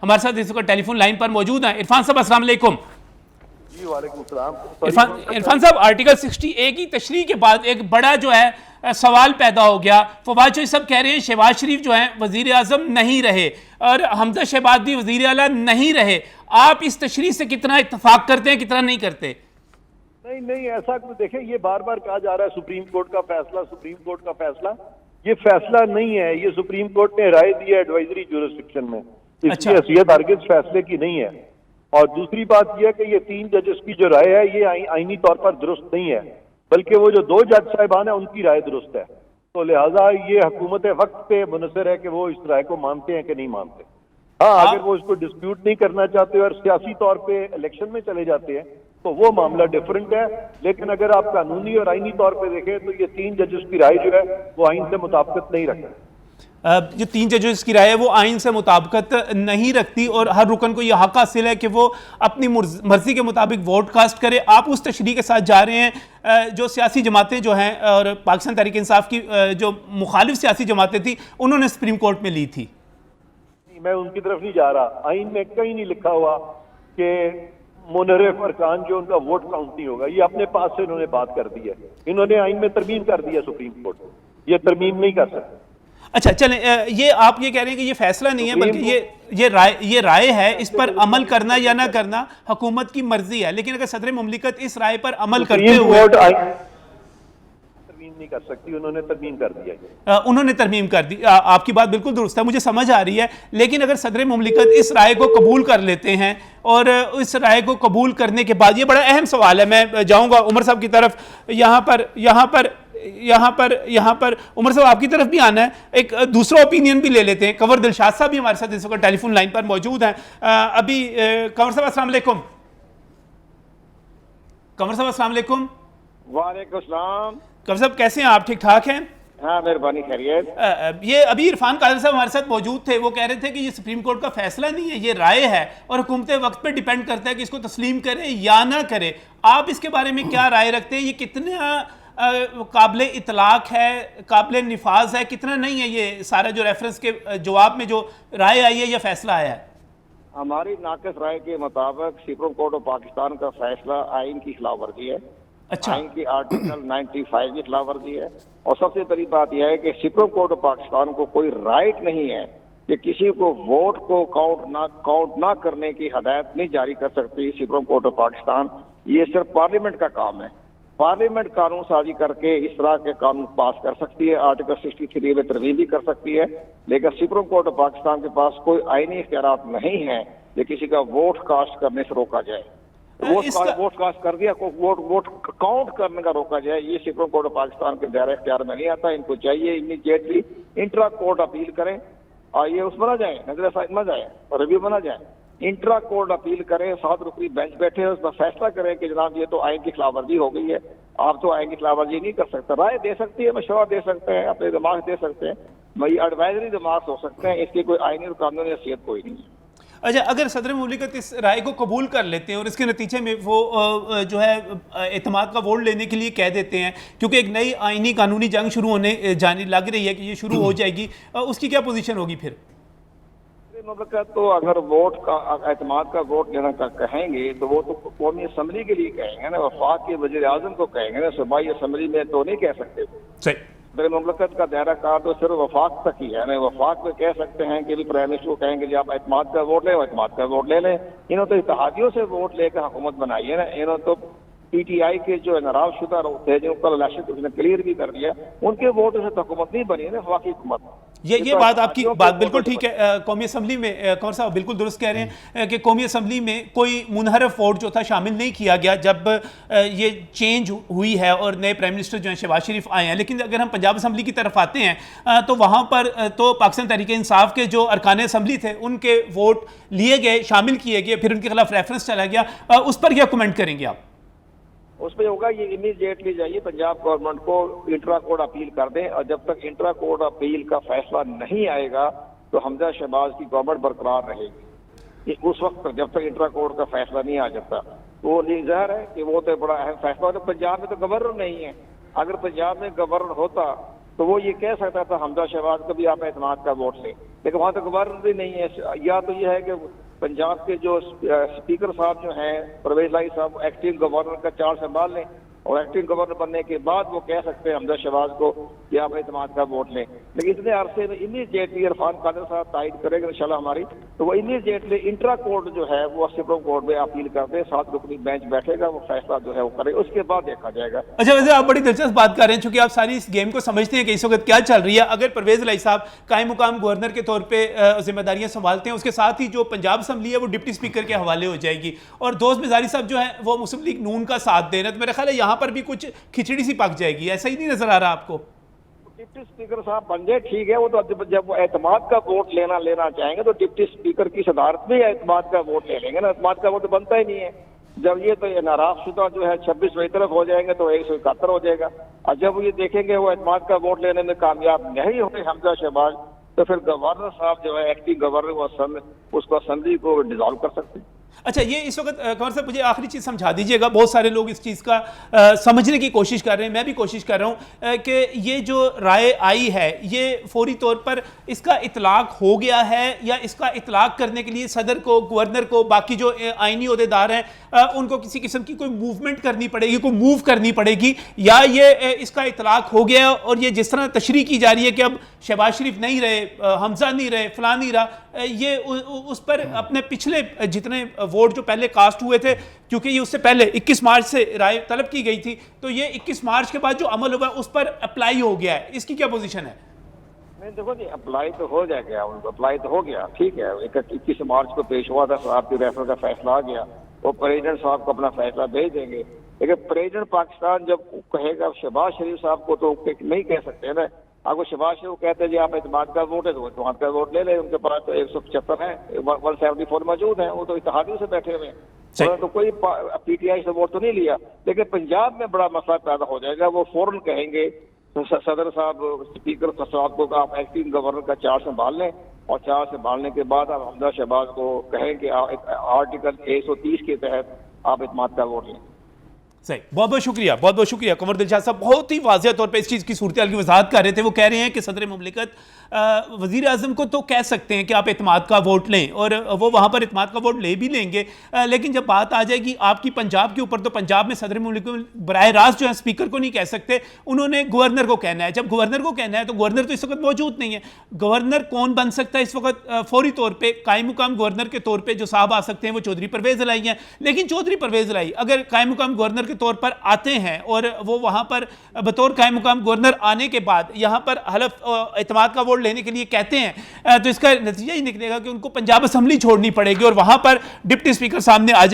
ہمارے ساتھ اس وقت ٹیلی فون لائن پر موجود ہیں عرفان صاحب. السلام علیکم. جی وعلیکم السلام. عرفان صاحب, آرٹیکل 60A کی تشریح کے بعد ایک بڑا جو ہے سوال پیدا ہو گیا. فواد چوہدری صاحب کہہ رہے ہیں شہباز شریف جو ہیں وزیر اعظم نہیں رہے اور حمزہ شہباز بھی وزیر اعلیٰ نہیں رہے. آپ اس تشریح سے کتنا اتفاق کرتے ہیں, کتنا نہیں کرتے؟ نہیں ایسا دیکھیں, یہ بار بار کہا جا رہا ہے سپریم کورٹ کا فیصلہ, سپریم کورٹ کا فیصلہ. یہ فیصلہ نہیں ہے, یہ سپریم کورٹ نے رائے دی ہے ایڈوائزری جورسڈکشن میں, اس کی حیثیت ہرگز فیصلے کی نہیں ہے. اور دوسری بات یہ ہے کہ یہ 3 ججز کی جو رائے ہے یہ آئینی طور پر درست نہیں ہے, بلکہ وہ جو 2 جج صاحبان ہیں ان کی رائے درست ہے. تو لہٰذا یہ حکومت وقت پہ منحصر ہے کہ وہ اس رائے کو مانتے ہیں کہ نہیں مانتے. ہاں, اگر وہ اس کو ڈسپیوٹ نہیں کرنا چاہتے اور سیاسی طور پہ الیکشن میں چلے جاتے ہیں تو وہ معاملہ ڈیفرنٹ ہے. لیکن اگر آپ قانونی اور آئینی طور پہ دیکھیں تو یہ 3 ججز کی رائے جو ہے وہ آئین سے مطابقت نہیں رکھتی. جو 3 ججز کی رائے ہے وہ آئین سے مطابقت نہیں رکھتی اور ہر رکن کو یہ حق حاصل ہے کہ وہ اپنی مرضی کے مطابق ووٹ کاسٹ کرے. آپ اس تشریح کے ساتھ جا رہے ہیں جو سیاسی جماعتیں جو ہیں اور پاکستان تحریک انصاف کی جو مخالف سیاسی جماعتیں تھیں انہوں نے سپریم کورٹ میں لی تھی. میں ان کی طرف نہیں جا رہا. آئین میں کہیں نہیں لکھا ہوا کہ منحرف ارکان جو ان کا ووٹ کاؤنٹ نہیں ہوگا. یہ اپنے پاس سے انہوں نے بات کر دی ہے, انہوں نے آئین میں ترمیم کر دی ہے سپریم کورٹ, یہ ترمیم نہیں کر سکتے. اچھا چلیں, یہ آپ یہ کہہ رہے ہیں کہ یہ فیصلہ نہیں ہے بلکہ یہ رائے ہے, اس پر عمل کرنا یا نہ کرنا حکومت کی مرضی ہے. لیکن اگر صدر مملکت اس رائے پر عمل کرتے ہوئے نہیں کر سکتی, انہوں نے ترمیم کر دیا. انہوں نے ترمیم کر دی. آپ کی بات بالکل درست ہے, مجھے سمجھ آ رہی ہے. لیکن اگر صدر مملکت اس رائے کو قبول کر لیتے ہیں اور اس رائے کو قبول کرنے کے بعد, یہ بڑا اہم سوال ہے, میں جاؤں گا عمر صاحب کی طرف. یہاں پر عمر صاحب آپ کی طرف بھی آنا ہے, ایک دوسرا اوپینین بھی لے لیتے ہیں. کنور دلشاد صاحب بھی ہمارے ساتھ اس وقت ٹیلی فون لائن پر موجود ہیں. ابھی کنور صاحب السلام علیکم. کنور صاحب السلام علیکم. وعلیکم السلام. کنور صاحب کیسے ہیں آپ, ٹھیک ٹھاک ہیں؟ ہاں مہربانی, خیریت. یہ ابھی عرفان قادری صاحب ہمارے ساتھ موجود تھے, وہ کہہ رہے تھے کہ یہ سپریم کورٹ کا فیصلہ نہیں ہے, یہ رائے ہے اور حکومت وقت پہ ڈیپینڈ کرتا ہے کہ اس کو تسلیم کرے یا نہ کرے. آپ اس کے بارے میں کیا رائے رکھتے ہیں؟ یہ کتنا قابل اطلاق ہے, قابل نفاذ ہے, کتنا نہیں ہے یہ سارا جو ریفرنس کے جواب میں جو رائے آئی ہے یا فیصلہ آیا ہے؟ ہماری ناقص رائے کے مطابق سپریم کورٹ آف پاکستان کا فیصلہ آئین کی خلاف ورزی ہے. اچھا, آئین کی آرٹیکل 95 کی خلاف ورزی ہے. اور سب سے بڑی بات یہ ہے کہ سپریم کورٹ آف پاکستان کو کوئی رائٹ نہیں ہے کہ کسی کو ووٹ کو کاؤنٹ نہ کرنے کی ہدایت نہیں جاری کر سکتی سپریم کورٹ آف پاکستان. یہ صرف پارلیمنٹ کا کام ہے. پارلیمنٹ قانون سازی کر کے اس طرح کے قانون پاس کر سکتی ہے, آرٹیکل 63 میں ترمیم بھی کر سکتی ہے. لیکن سپریم کورٹ آف پاکستان کے پاس کوئی آئینی اختیارات نہیں ہیں کہ کسی کا ووٹ کاسٹ کرنے سے روکا جائے. ووٹ کاسٹ کر دیا, ووٹ کاؤنٹ کرنے کا روکا جائے, یہ سپریم کورٹ آف پاکستان کے دائرہ اختیار میں نہیں آتا. ان کو چاہیے امیڈیٹلی انٹرا کورٹ اپیل کریں اور یہ اس بنا جائیں, نظر ثانی بنا جائے اور ریویو بنا جائے. انٹرا کورٹ اپیل کریں, 7 رکنی بینچ بیٹھے, اس پر فیصلہ کریں کہ جناب یہ تو آئین کی خلاف ورزی ہو گئی ہے, آپ تو آئین کی خلاف ورزی نہیں کر سکتے. رائے دے سکتی ہے, مشورہ دے سکتے ہیں, اپنے دماغ دے سکتے ہیں, بھائی ایڈوائزری دماغ ہو سکتے ہیں, اس کی کوئی آئینی اور قانونی حیثیت کوئی نہیں ہے. اچھا, اگر صدر مملکت اس رائے کو قبول کر لیتے ہیں اور اس کے نتیجے میں وہ جو ہے اعتماد کا ووٹ لینے کے لیے کہہ دیتے ہیں, کیونکہ ایک نئی آئینی قانونی جنگ شروع ہونے جانے لگ رہی ہے کہ یہ شروع ہو جائے گی, اس کی کیا پوزیشن ہوگی پھر؟ مملکت تو اگر ووٹ کا اعتماد کا ووٹ لینا کہیں گے تو وہ تو قومی اسمبلی کے لیے کہیں گے نا, وفاق کے وزیر اعظم کو کہیں گے نا, صوبائی اسمبلی میں تو نہیں کہہ سکتے. صحیح. میرے مملکت کا دائرہ کار تو صرف وفاق تک ہی ہے نا. وفاق میں کہہ سکتے ہیں کہ پرائم منسٹر کو کہیں گے جی آپ اعتماد کا ووٹ لیں, اعتماد کا ووٹ لے لیں. انہوں تو اتحادیوں سے ووٹ لے کر حکومت بنائی ہے نا. انہوں تو پی ٹی آئی کے جو انحراف شدہ تھے جن کو الیکشن اس نے کلیئر بھی کر دیا, ان کے ووٹ سے حکومت نہیں بنی ہے نا, وفاقی حکومت. یہ بات آپ کی بات بالکل ٹھیک ہے. قومی اسمبلی میں کنور صاحب بالکل درست کہہ رہے ہیں کہ قومی اسمبلی میں کوئی منحرف ووٹ جو تھا شامل نہیں کیا گیا جب یہ چینج ہوئی ہے اور نئے پرائم منسٹر جو ہیں شہباز شریف آئے ہیں. لیکن اگر ہم پنجاب اسمبلی کی طرف آتے ہیں تو وہاں پر تو پاکستان تحریک انصاف کے جو ارکان اسمبلی تھے ان کے ووٹ لیے گئے, شامل کیے گئے, پھر ان کے خلاف ریفرنس چلا گیا. اس پر کیا کمنٹ کریں گے آپ؟ اس پہ ہوگا یہ امیڈیٹلی جائیے پنجاب گورنمنٹ کو انٹرا کورٹ اپیل کر دیں, اور جب تک انٹرا کورٹ اپیل کا فیصلہ نہیں آئے گا تو حمزہ شہباز کی گورنمنٹ برقرار رہے گی. اس وقت تک جب تک انٹرا کورٹ کا فیصلہ نہیں آ جاتا تو وہ ظاہر ہے کہ وہ تو بڑا اہم فیصلہ ہوتا ہے. پنجاب میں تو گورنر نہیں ہے. اگر پنجاب میں گورنر ہوتا تو وہ یہ کہہ سکتا تھا حمزہ شہباز کو بھی آپ اعتماد کا ووٹ لیں، لیکن وہاں تو گورنر بھی نہیں ہے. یا تو یہ ہے کہ پنجاب کے جو اسپیکر صاحب جو ہیں پرویز لائی صاحب ایکٹنگ گورنر کا چارج سنبھال لیں، اور ایکٹنگ گورنر بننے کے بعد وہ کہہ سکتے ہیں حمزہ شہباز کو کہ آپ اعتماد کا ووٹ لیں. لیکن اتنے عرصے میں امیڈیٹلی عرفان قادر صاحب تائید کرے گا انشاءاللہ ہماری، تو وہ امیڈیٹلی انٹرا کورٹ جو ہے وہ سپریم کورٹ میں اپیل کرتے ہیں، 7 رکنی بینچ بیٹھے گا، وہ فیصلہ جو ہے وہ کرے، اس کے بعد دیکھا جائے گا. اچھا ویسے آپ بڑی دلچسپ بات کر رہے ہیں، چونکہ آپ ساری اس گیم کو سمجھتے ہیں کہ اس وقت کیا چل رہی ہے. اگر پرویز الہی صاحب قائم مقام گورنر کے طور پہ ذمہ داریاں سنبھالتے ہیں، اس کے ساتھ ہی جو پنجاب اسمبلی ہے وہ ڈپٹی اسپیکر کے حوالے ہو جائے گی، اور دوست بزاری صاحب جو ہیں وہ مسلم لیگ نون کا ساتھ دے رہے ہیں، تو میرا خیال ہے یہاں پر بھی کچھ کھچڑی سی پک جائے گی. ایسا ہی نہیں نظر آ رہا آپ کو؟ ڈپٹی اسپیکر صاحب بن گئے ٹھیک ہے، وہ تو جب وہ اعتماد کا ووٹ لینا چاہیں گے تو ڈپٹی اسپیکر کی صدارت میں اعتماد کا ووٹ لے لیں گے نا. اعتماد کا ووٹ بنتا ہی نہیں ہے. جب یہ تو ناراض شدہ جو ہے 26 وہی طرف ہو جائیں گے تو 171 ہو جائے گا، اور جب وہ یہ دیکھیں گے وہ اعتماد کا ووٹ لینے میں کامیاب نہیں ہوئے حمزہ شہباز، تو پھر گورنر صاحب جو ہے ایکٹنگ گورنر اس کو اسمبلی کو ڈیزالو کر سکتے ہیں. اچھا یہ اس وقت قمر صاحب مجھے آخری چیز سمجھا دیجئے گا، بہت سارے لوگ اس چیز کا سمجھنے کی کوشش کر رہے ہیں، میں بھی کوشش کر رہا ہوں کہ یہ جو رائے آئی ہے یہ فوری طور پر اس کا اطلاق ہو گیا ہے، یا اس کا اطلاق کرنے کے لیے صدر کو، گورنر کو، باقی جو آئینی عہدیدار ہیں ان کو کسی قسم کی کوئی موومنٹ کرنی پڑے گی، کوئی موو کرنی پڑے گی، یا یہ اس کا اطلاق ہو گیا اور یہ جس طرح تشریح کی جا رہی ہے کہ اب شہباز شریف نہیں رہے، حمزہ نہیں رہے، فلاں نہیں رہا، یہ اس پر اپنے پچھلے جتنے ووٹ جو پہلے کاسٹ ہوئے تھے، کیونکہ یہ اس سے پہلے 21 مارچ سے رائے طلب کی گئی تھی، تو یہ 21 مارچ کے بعد جو عمل ہوا اس پر اپلائی ہو گیا ہے، اس کی کیا پوزیشن ہے؟ نہیں دیکھو جی، اپلائی تو ہو جائے گا، ان کو اپلائی تو ہو گیا، ٹھیک ہے. 21 مارچ کو پیش ہوا تھا، صاحب کی ریفر کا فیصلہ آ گیا، وہ پریزیڈنٹ صاحب کو اپنا فیصلہ بھیج دیں گے. لیکن پریزیڈنٹ پاکستان جب کہے گا شہباز شریف صاحب کو تو نہیں کہہ سکتے نا. آپ کو شہباز شریف کہتے ہیں جی آپ اعتماد کا ووٹ ہے تو اعتماد کا ووٹ لے لیں، ان کے پاس تو 175 ہے، 174 موجود ہیں، وہ تو اتحادیوں سے بیٹھے ہوئے ہیں، انہوں نے تو کوئی پی ٹی آئی سے ووٹ تو نہیں لیا. لیکن پنجاب میں بڑا مسئلہ پیدا ہو جائے گا، وہ فوراً کہیں گے صدر صاحب، اسپیکر صاحب کو آپ ایکٹنگ گورنر کا چارج سنبھال لیں، اور چارج سنبھالنے کے بعد آپ حمزہ شہباز کو کہیں کہ آرٹیکل 130 کے تحت آپ اعتماد کا ووٹ لیں. صحیح، بہت بہت شکریہ، بہت بہت شکریہ. قمر دلشاد صاحب بہت ہی واضح طور پہ اس چیز کی صورتحال کی وضاحت کر رہے تھے. وہ کہہ رہے ہیں کہ صدر مملکت وزیر اعظم کو تو کہہ سکتے ہیں کہ آپ اعتماد کا ووٹ لیں، اور وہ وہاں پر اعتماد کا ووٹ لے بھی لیں گے، لیکن جب بات آ جائے گی آپ کی پنجاب کے اوپر، تو پنجاب میں صدر مملکت براہ راست جو ہے اسپیکر کو نہیں کہہ سکتے، انہوں نے گورنر کو کہنا ہے. جب گورنر کو کہنا ہے تو گورنر تو اس وقت موجود نہیں ہے. گورنر کون بن سکتا ہے اس وقت؟ فوری طور پہ قائم مقام گورنر کے طور پہ جو صاحب آ سکتے ہیں وہ چودھری پرویز الہی ہیں. لیکن چودھری پرویز الہی اگر قائم مقام گورنر کے طور پر آتے ہیں اور وہ وہاں پر بطور قائم مقام گورنر آنے کے بعد یہاں پر حلف اعتماد کا ووٹ لینے کے لیے کہتے ہیں، تو اس کا نتیجہ ہی نکلے گا کہ ان کو پنجاب اسمبلی چھوڑنی پڑے گی، اور وہاں پر ڈپٹی اسپیکر سامنے آ جائیں گے.